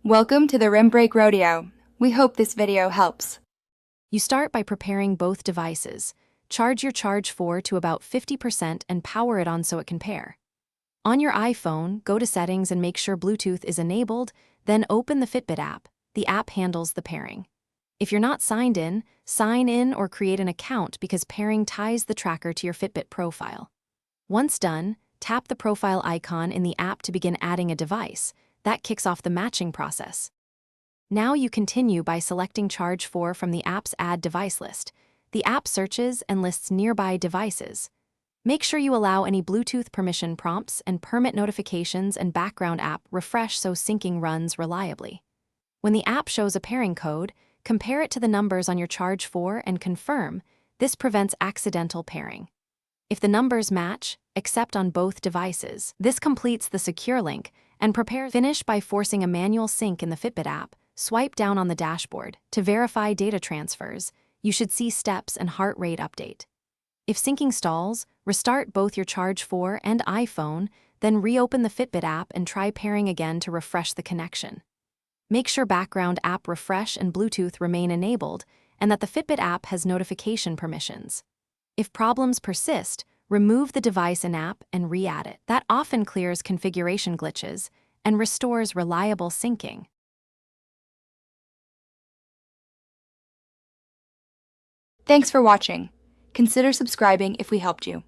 Welcome to the Rim Break Rodeo. We hope this video helps. You start by preparing both devices. Charge your Charge 4 to about 50% and power it on so it can pair. On your iPhone, go to Settings and make sure Bluetooth is enabled, then open the Fitbit app. The app handles the pairing. If you're not signed in, sign in or create an account because pairing ties the tracker to your Fitbit profile. Once done, tap the profile icon in the app to begin adding a device. That kicks off the matching process. Now you continue by selecting Charge 4 from the app's Add Device list. The app searches and lists nearby devices. Make sure you allow any Bluetooth permission prompts and permit notifications and background app refresh so syncing runs reliably. When the app shows a pairing code, compare it to the numbers on your Charge 4 and confirm. This prevents accidental pairing. If the numbers match, accept on both devices. This completes the secure link and finish by forcing a manual sync in the Fitbit app. Swipe down on the dashboard. To verify data transfers, you should see steps and heart rate update. If syncing stalls, restart both your Charge 4 and iPhone, then reopen the Fitbit app and try pairing again to refresh the connection. Make sure background app refresh and Bluetooth remain enabled and that the Fitbit app has notification permissions. If problems persist, remove the device and app and re-add it. That often clears configuration glitches and restores reliable syncing. Thanks for watching. Consider subscribing if we helped you.